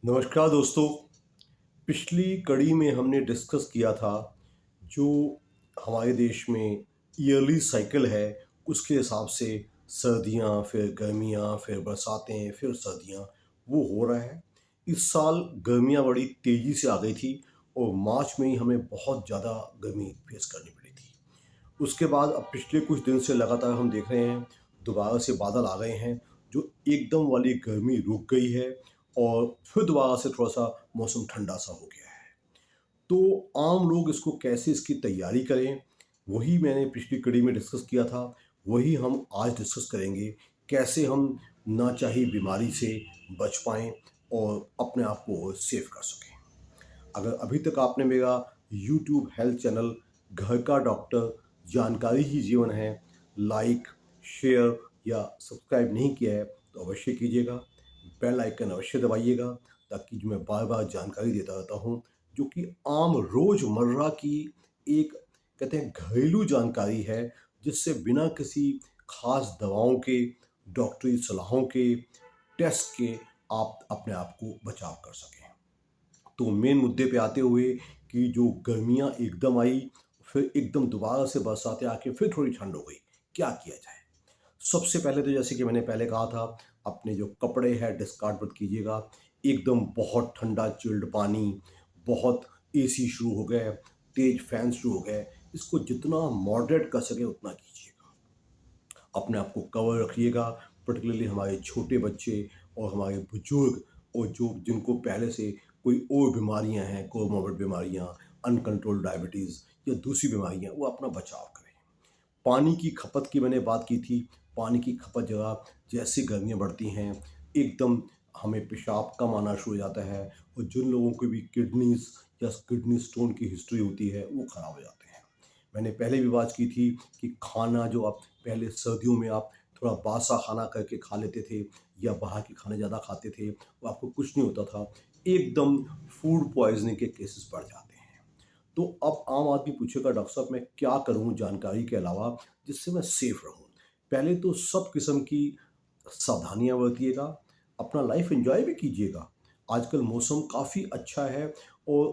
नमस्कार दोस्तों। पिछली कड़ी में हमने डिस्कस किया था जो हमारे देश में ईयरली साइकिल है, उसके हिसाब से सर्दियाँ, फिर गर्मियाँ, फिर बरसातें, फिर सर्दियाँ, वो हो रहा है। इस साल गर्मियाँ बड़ी तेज़ी से आ गई थी और मार्च में ही हमें बहुत ज़्यादा गर्मी फेस करनी पड़ी थी। उसके बाद अब पिछले कुछ दिन से लगातार हम देख रहे हैं दोबारा से बादल आ गए हैं, जो एकदम वाली गर्मी रुक गई है और फिर दोबारा से थोड़ा सा मौसम ठंडा सा हो गया है। तो आम लोग इसको कैसे इसकी तैयारी करें, वही मैंने पिछली कड़ी में डिस्कस किया था, वही हम आज डिस्कस करेंगे। कैसे हम ना चाही बीमारी से बच पाएँ और अपने आप को सेफ कर सकें। अगर अभी तक आपने मेरा यूट्यूब हेल्थ चैनल घर का डॉक्टर जानकारी ही जीवन है लाइक, शेयर या सब्सक्राइब नहीं किया है तो अवश्य कीजिएगा। बेल आइकन अवश्य दबाइएगा ताकि जो मैं बार बार जानकारी देता रहता हूँ, जो कि आम रोज़मर्रा की एक कहते हैं घरेलू जानकारी है, जिससे बिना किसी खास दवाओं के, डॉक्टरी सलाहों के, टेस्ट के आप अपने आप को बचाव कर सकें। तो मेन मुद्दे पे आते हुए कि जो गर्मियाँ एकदम आई, फिर एकदम दोबारा से बरसातें आके फिर थोड़ी ठंड हो गई, क्या किया जाए? सबसे पहले तो जैसे कि मैंने पहले कहा था, अपने जो कपड़े हैं डिस्कार्ड मत कीजिएगा। एकदम बहुत ठंडा चिल्ड पानी, बहुत एसी शुरू हो गए, तेज फैन शुरू हो गए, इसको जितना मॉडरेट कर सके उतना कीजिएगा। अपने आप को कवर रखिएगा, पर्टिकुलरली हमारे छोटे बच्चे और हमारे बुजुर्ग और जो जिनको पहले से कोई और बीमारियां हैं, कोमॉर्बिड बीमारियां, अनकंट्रोल्ड डायबिटीज़ या दूसरी बीमारियां, वो अपना बचाव करें। पानी की खपत की मैंने बात की थी। पानी की खपत जगह जैसे गर्मियाँ बढ़ती हैं, एकदम हमें पेशाब कम आना शुरू हो जाता है और जिन लोगों को भी किडनीज़ या किडनी स्टोन की हिस्ट्री होती है, वो ख़राब हो जाते हैं। मैंने पहले भी बात की थी कि खाना जो आप पहले सर्दियों में आप थोड़ा बासा खाना करके खा लेते थे या बाहर के खाने ज़्यादा खाते थे, वो आपको कुछ नहीं होता था। एकदम फूड पॉइज़निंग के केसेस बढ़ जाते हैं। तो अब आम आदमी पूछेगा, डॉक्टर साहब मैं क्या करूं जानकारी के अलावा जिससे मैं सेफ रहूं? पहले तो सब किस्म की सावधानियां बरतिएगा, अपना लाइफ एंजॉय भी कीजिएगा। आजकल मौसम काफ़ी अच्छा है और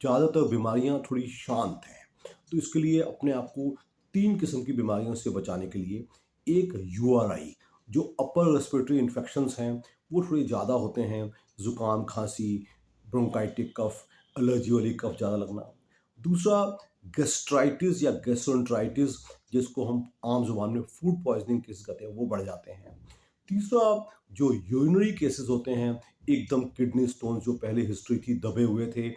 ज़्यादातर बीमारियां थोड़ी शांत हैं। तो इसके लिए अपने आप को तीन किस्म की बीमारियों से बचाने के लिए, एक यूआरआई, जो अपर रेस्पिरेटरी इन्फेक्शंस हैं, वो थोड़े ज़्यादा होते हैं। ज़ुकाम, खांसी, ब्रोंकाइटिक कफ, एलर्जी वाली कफ ज़्यादा लगना। दूसरा गैस्ट्राइटिस या गैस्ट्रोएंटराइटिस, जिसको हम आम जुबान में फूड पॉइजनिंग केसेस कहते हैं, वो बढ़ जाते हैं। तीसरा जो यूरिनरी केसेस होते हैं, एकदम किडनी स्टोन जो पहले हिस्ट्री थी दबे हुए थे,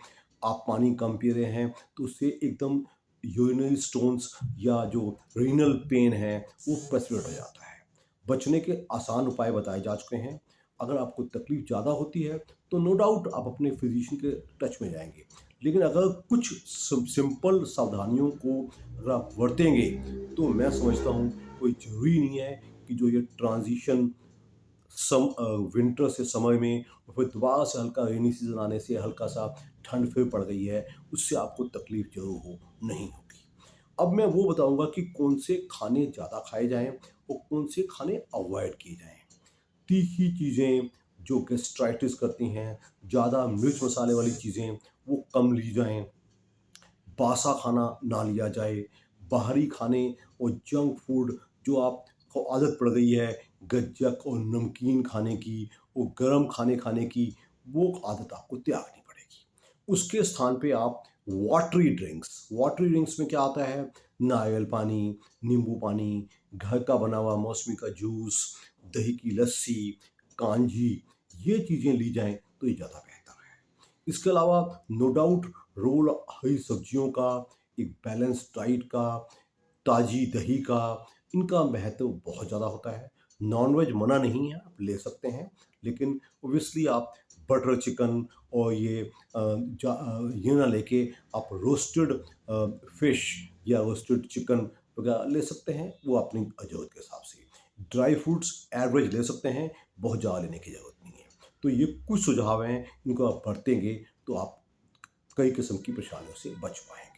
आप पानी कम पी रहे हैं तो उससे एकदम यूरिनरी स्टोन्स या जो रीनल पेन है वो प्रेसिपिटेट हो जाता है। बचने के आसान उपाय बताए जा चुके हैं। अगर आपको तकलीफ ज़्यादा होती है तो नो डाउट आप अपने फिजिशियन के टच में जाएंगे, लेकिन अगर कुछ सिंपल सावधानियों को अगर आप बरतेंगे तो मैं समझता हूँ कोई ज़रूरी नहीं है कि जो ये ट्रांजिशन विंटर से समर में और फिर दोबारा से हल्का रेनी सीजन आने से हल्का सा ठंड फिर पड़ गई है, उससे आपको तकलीफ जरूर हो नहीं होगी। अब मैं वो बताऊंगा कि कौन से खाने ज़्यादा खाए जाएं और कौन से खाने अवॉइड किए जाएं। तीखी चीज़ें जो गैस्ट्राइटिस करती हैं, ज़्यादा मिर्च मसाले वाली चीज़ें वो कम ली जाएं। बासा खाना ना लिया जाए। बाहरी खाने और जंक फूड जो आपको आदत पड़ गई है गज्जक और नमकीन खाने की और गर्म खाने खाने की, वो आदत आपको त्यागनी पड़ेगी। उसके स्थान पे आप वाटरी ड्रिंक्स में क्या आता है? नारियल पानी, नींबू पानी, घर का बना हुआ मौसमी का जूस, दही की लस्सी, कांजी, ये चीज़ें ली जाएं तो ये ज़्यादा बेहतर है। इसके अलावा नो डाउट रोल हरी सब्जियों का, एक बैलेंस डाइट का, ताज़ी दही का, इनका महत्व बहुत ज़्यादा होता है। नॉनवेज मना नहीं है, आप ले सकते हैं, लेकिन ओबियसली आप बटर चिकन और ये ना लेके आप रोस्टेड फिश या रोस्टेड चिकन वगैरह ले सकते हैं, वो अपनी ज़रूरत के हिसाब से। ड्राई फ्रूट्स एवरेज ले सकते हैं, बहुत ज़्यादा लेने की ज़रूरत नहीं है। तो ये कुछ सुझाव हैं, इनको आप बरतेंगे तो आप कई किस्म की परेशानियों से बच पाएंगे।